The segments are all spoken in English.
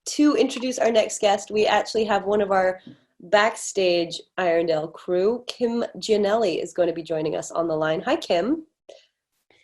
to introduce our next guest, we actually have one of our backstage Irondale crew, Kim Gianelli, is going to be joining us on the line. Hi, Kim.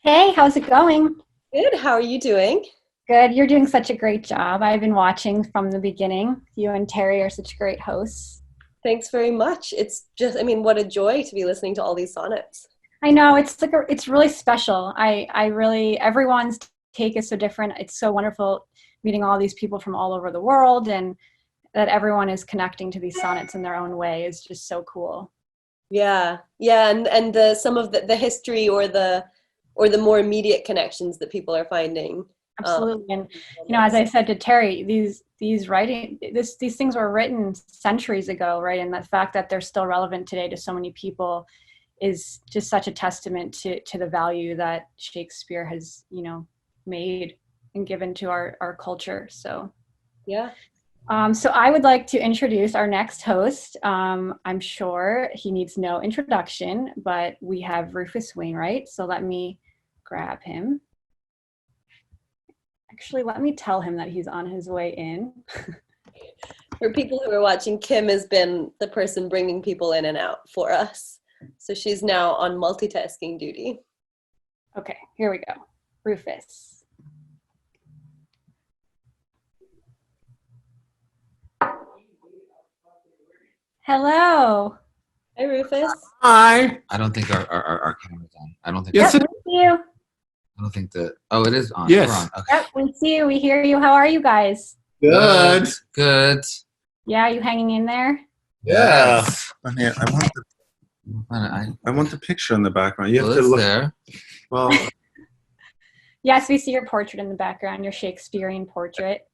Hey, how's it going? Good. How are you doing? Good. You're doing such a great job. I've been watching from the beginning. You and Terry are such great hosts. Thanks very much. It's just, I mean, what a joy to be listening to all these sonnets. I know it's really special. I really everyone's take is so different. It's so wonderful meeting all these people from all over the world, and that everyone is connecting to these sonnets in their own way is just so cool. Yeah, and the some of the history or the more immediate connections that people are finding. Absolutely. And as I said to Terry, these things were written centuries ago, right? And the fact that they're still relevant today to so many people is just such a testament to the value that Shakespeare has, made and given to our culture. So yeah. So I would like to introduce our next host. I'm sure he needs no introduction, but we have Rufus Wainwright. So let me grab him. Actually, let me tell him that he's on his way in. For people who are watching, Kim has been the person bringing people in and out for us. So she's now on multitasking duty. Okay, here we go. Rufus. Hello. Hi, Rufus. Hi. I don't think our camera's on. I don't think. Yes, Yep, we see you. I don't think that. Oh, it is on. Yes. We're on. Okay. Yep, we see you. We hear you. How are you guys? Good. Good. Yeah, you hanging in there? Yeah. On here, I want the picture in the background. You have Well, to it's look. there. Well, Yes, we see your portrait in the background, your Shakespearean portrait.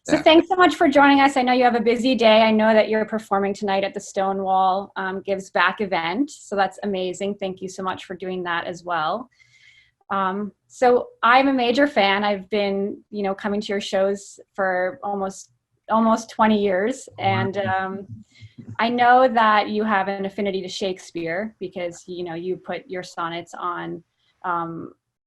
So Yeah. thanks so much for joining us. I know you have a busy day. I know that you're performing tonight at the Stonewall Gives Back event. So that's amazing. Thank you so much for doing that as well. So I'm a major fan. I've been, coming to your shows for almost 20 years. And I know that you have an affinity to Shakespeare because, you put your sonnets on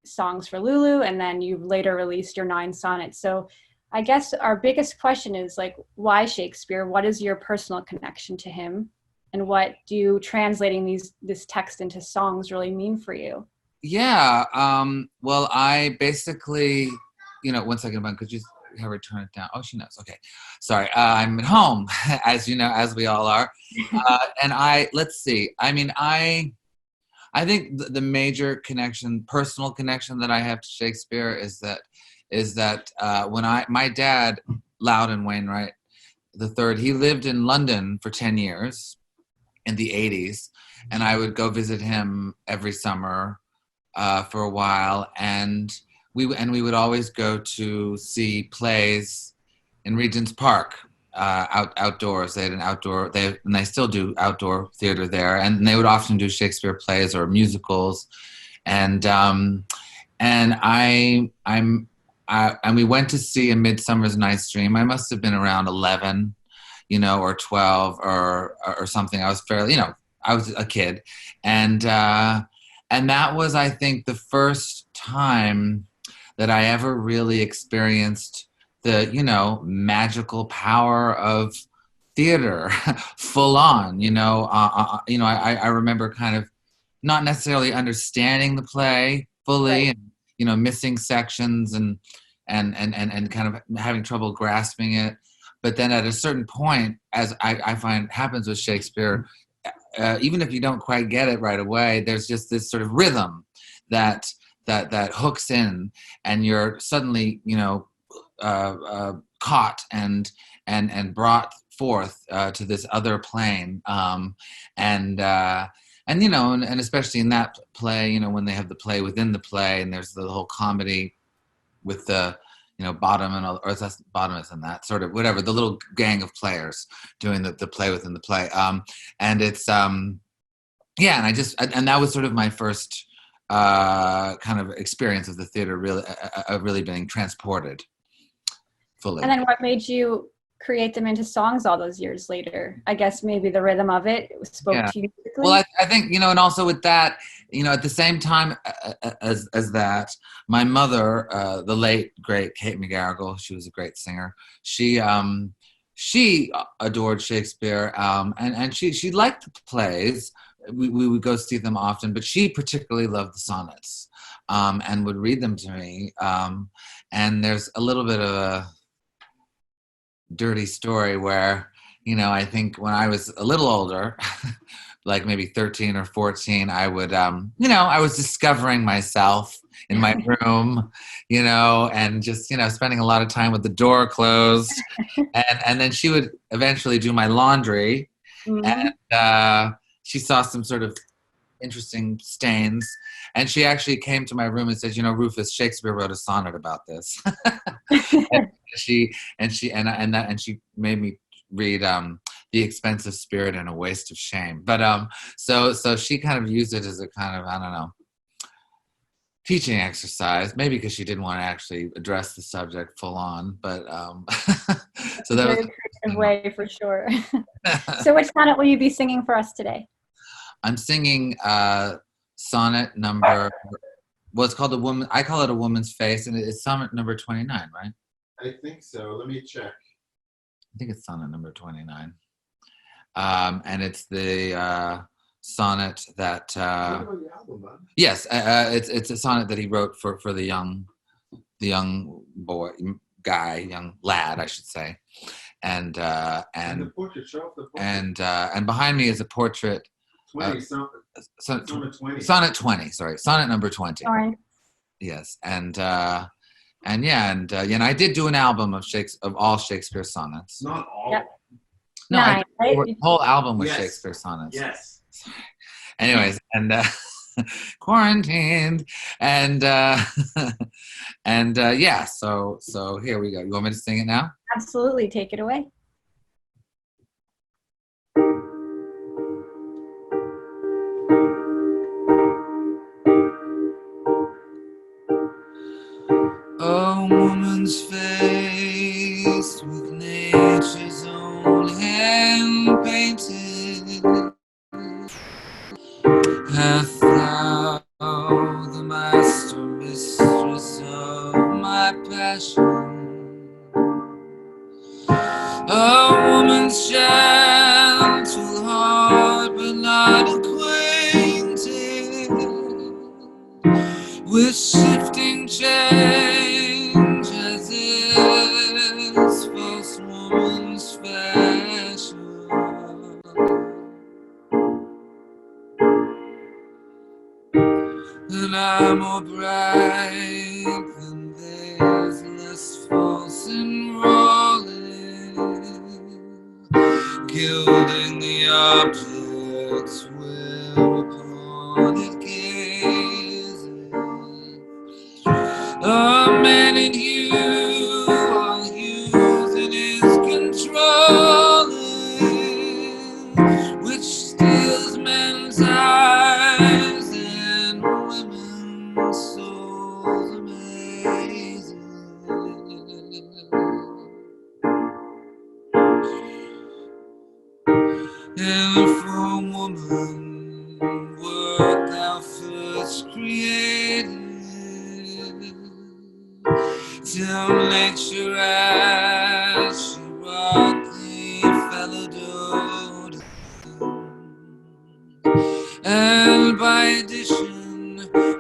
Songs for Lulu, and then you later released your 9 sonnets. So I guess our biggest question is why Shakespeare? What is your personal connection to him? And what do translating this text into songs really mean for you? Yeah. Well, I basically, 1 second, man, could you have her turn it down? Oh, she knows. Okay. Sorry. I'm at home, as you know, as we all are. And let's see. I mean, I think the major personal connection that I have to Shakespeare is that when my dad, Loudon Wainwright III, he lived in London for 10 years in the 80s, and I would go visit him every summer for a while, and we would always go to see plays in Regent's Park. Outdoors. They had and they still do outdoor theater there, and they would often do Shakespeare plays or musicals, and we went to see A Midsummer's Night's Dream. I must have been around 11, or 12 or something. I was fairly, I was a kid, and that was, I think, the first time that I ever really experienced the, magical power of theater full on, I remember kind of not necessarily understanding the play fully, Right. and, missing sections and kind of having trouble grasping it. But then at a certain point, as I find happens with Shakespeare, even if you don't quite get it right away, there's just this sort of rhythm that hooks in, and you're suddenly, caught and brought forth to this other plane, and especially in that play, when they have the play within the play, and there's the whole comedy with the bottom and all, or that's bottom is in that sort of whatever, the little gang of players doing the play within the play, and it's and that was sort of my first kind of experience of the theater, really really being transported fully. And then what made you create them into songs all those years later? I guess maybe the rhythm of it spoke Yeah. to you musically. Well, I think, and also with that, at the same time as that, my mother, the late, great Kate McGarrigle, she was a great singer. She adored Shakespeare, and she liked the plays. We would go see them often, but she particularly loved the sonnets, and would read them to me. And there's a little bit of a dirty story where, I think when I was a little older, like maybe 13 or 14, I would, I was discovering myself in my room, and just, spending a lot of time with the door closed. And then she would eventually do my laundry. Mhm. And she saw some sort of interesting stains. And she actually came to my room and said, Rufus, Shakespeare wrote a sonnet about this. and she made me read The Expensive Spirit and A Waste of Shame. But so she kind of used it as a kind of, I don't know, teaching exercise, maybe because she didn't want to actually address the subject full on. But so that Very was creative way for sure. So which sonnet will you be singing for us today? I'm singing sonnet number, well, it's called I call it A Woman's Face, and it's sonnet number 29, right? I think so. Let me check. I think it's sonnet number 29. And it's the sonnet that, What about the album, bud? yes, it's a sonnet that he wrote for the young boy, young lad, I should say. And the portrait, show off the portrait. and behind me is a portrait. 20, sonnet 20. Sonnet 20, sorry. Sonnet number 20. All right. Yes. And I did do an album of all Shakespeare sonnets. Not all. Yep. No, 9, right? the whole album was Yes. Shakespeare sonnets. Yes. Anyways, and quarantined, and yeah. So here we go. You want me to sing it now? Absolutely. Take it away. A woman's face with nature's own hand painted hath thou the master mistress of my passion. A woman's gentle heart, but not acquainted with shifting change as is false woman's fashion. And I'm more bright than theirs, less false and rolling, gilding the objects whereupon it gazes. A man in you, all using is controlling, which steals men's eyes and women's souls amazing. And from woman wert thou first created, till nature as she wrought thee fell adored, and by addition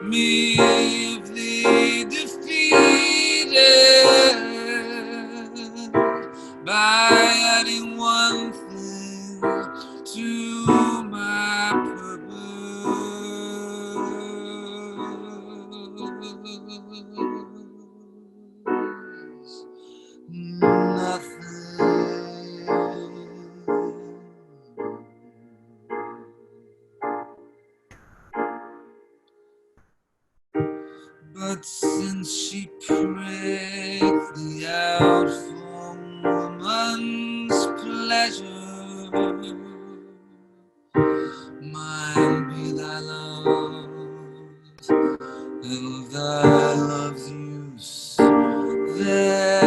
me of thee defeated, by adding one thing to my purpose. Nothing. But since she pricked thee out for woman's pleasure, mine be thy love, and thy love's use their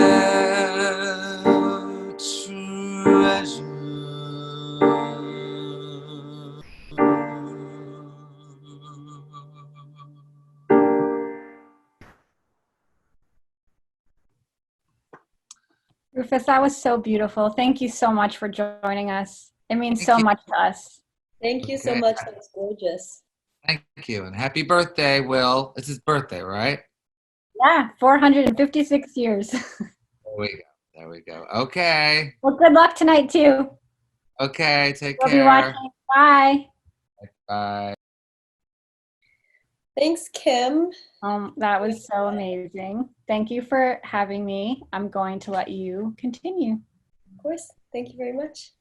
Rufus, that was so beautiful. Thank you so much for joining us. It means Thank so you. much to us. Thank you so Okay. much. That was gorgeous. Thank you. And happy birthday, Will. It's his birthday, right? Yeah, 456 years. There we go. There we go. Okay. Well, good luck tonight, too. Okay. Take We'll be care. watching. Bye. Bye. Thanks, Kim. That was so amazing. Thank you for having me. I'm going to let you continue. Of course. Thank you very much.